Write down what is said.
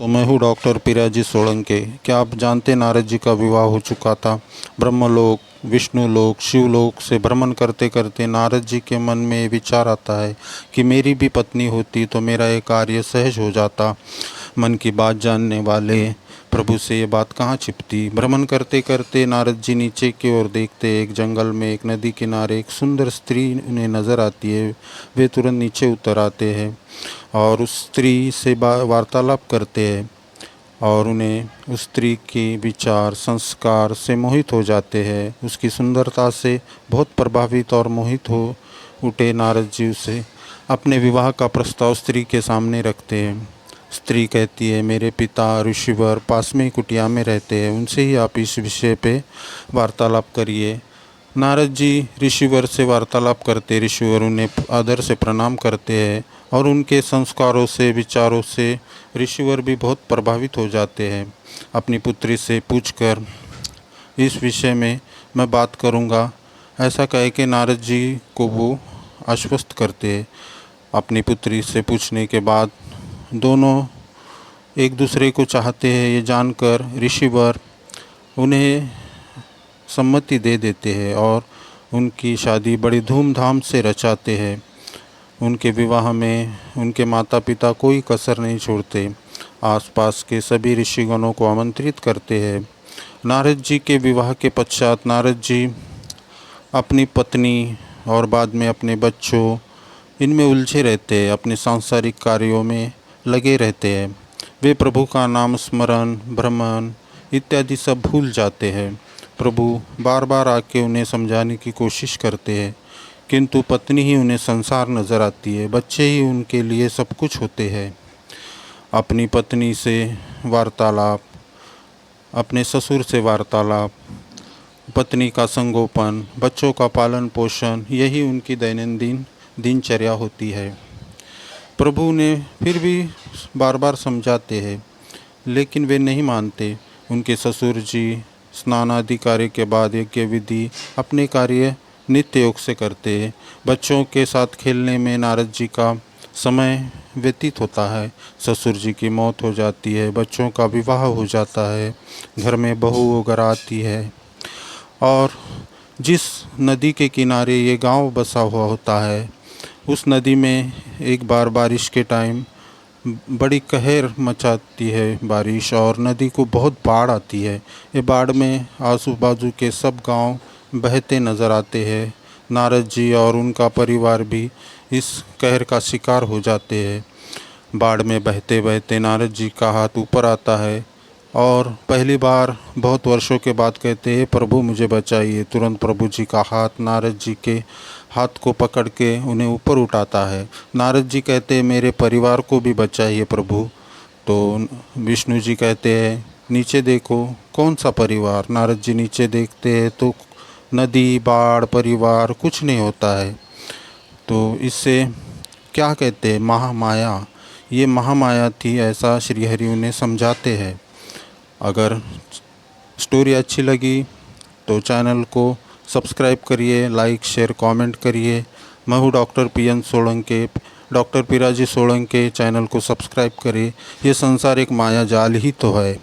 तो मैं हूँ डॉक्टर पिराजी सोलंके। क्या आप जानते नारद जी का विवाह हो चुका था। ब्रह्मलोक, विष्णुलोक, शिवलोक से भ्रमण करते करते नारद जी के मन में विचार आता है कि मेरी भी पत्नी होती तो मेरा ये कार्य सहज हो जाता। मन की बात जानने वाले प्रभु से ये बात कहाँ छिपती। भ्रमण करते करते नारद जी नीचे की ओर देखते, एक जंगल में एक नदी किनारे एक सुंदर स्त्री उन्हें नज़र आती है। वे तुरंत नीचे उतर आते हैं और उस स्त्री से वार्तालाप करते हैं और उन्हें उस स्त्री के विचार संस्कार से मोहित हो जाते हैं। उसकी सुंदरता से बहुत प्रभावित और मोहित हो उठे नारद जी उसे अपने विवाह का प्रस्ताव स्त्री के सामने रखते हैं। स्त्री कहती है, मेरे पिता ऋषिवर पास में ही कुटिया में रहते हैं, उनसे ही आप इस विषय पे वार्तालाप करिए। नारद जी ऋषिवर से वार्तालाप करते, ऋषिवर उन्हें आदर से प्रणाम करते हैं और उनके संस्कारों से विचारों से ऋषिवर भी बहुत प्रभावित हो जाते हैं। अपनी पुत्री से पूछकर इस विषय में मैं बात करूंगा, ऐसा कह के नारद जी को वो आश्वस्त करते हैं। अपनी पुत्री से पूछने के बाद दोनों एक दूसरे को चाहते हैं, ये जानकर ऋषिवर उन्हें सम्मति दे देते हैं और उनकी शादी बड़ी धूमधाम से रचाते हैं। उनके विवाह में उनके माता पिता कोई कसर नहीं छोड़ते, आसपास के सभी ऋषिगणों को आमंत्रित करते हैं। नारद जी के विवाह के पश्चात नारद जी अपनी पत्नी और बाद में अपने बच्चों इनमें उलझे रहते हैं, अपने सांसारिक कार्यों में लगे रहते हैं। वे प्रभु का नाम स्मरण, भ्रमण इत्यादि सब भूल जाते हैं। प्रभु बार बार आके उन्हें समझाने की कोशिश करते हैं, किंतु पत्नी ही उन्हें संसार नज़र आती है, बच्चे ही उनके लिए सब कुछ होते हैं। अपनी पत्नी से वार्तालाप, अपने ससुर से वार्तालाप, पत्नी का संगोपन, बच्चों का पालन पोषण, यही उनकी दैनंदिन दिनचर्या होती है। प्रभु उन्हें फिर भी बार बार समझाते हैं, लेकिन वे नहीं मानते। उनके ससुर जी स्नान आदि कार्य के बाद यज्ञ विधि अपने कार्य नित्य योग से करते हैं। बच्चों के साथ खेलने में नारद जी का समय व्यतीत होता है। ससुर जी की मौत हो जाती है, बच्चों का विवाह हो जाता है, घर में बहू वगैरह आती है और जिस नदी के किनारे ये गांव बसा हुआ होता है, उस नदी में एक बार बारिश के टाइम बड़ी कहर मचाती है बारिश और नदी को बहुत बाढ़ आती है। ये बाढ़ में आजू बाजू के सब गांव बहते नज़र आते हैं। नारद जी और उनका परिवार भी इस कहर का शिकार हो जाते हैं। बाढ़ में बहते बहते नारद जी का हाथ ऊपर आता है और पहली बार बहुत वर्षों के बाद कहते हैं, प्रभु मुझे बचाइए। तुरंत प्रभु जी का हाथ नारद जी के हाथ को पकड़ के उन्हें ऊपर उठाता है। नारद जी कहते हैं, मेरे परिवार को भी बचाइए प्रभु। तो विष्णु जी कहते हैं, नीचे देखो कौन सा परिवार। नारद जी नीचे देखते हैं तो नदी, बाढ़, परिवार कुछ नहीं होता है। तो इससे क्या कहते हैं, महामाया, ये महामाया थी, ऐसा श्री हरि उन्हें समझाते हैं। अगर स्टोरी अच्छी लगी तो चैनल को सब्सक्राइब करिए, लाइक शेयर कमेंट करिए। मैं हूँ doctor PN Solanke, doctor Piraji Solanke. Channel को सब्सक्राइब करिए। ये संसार एक माया जाल ही तो है।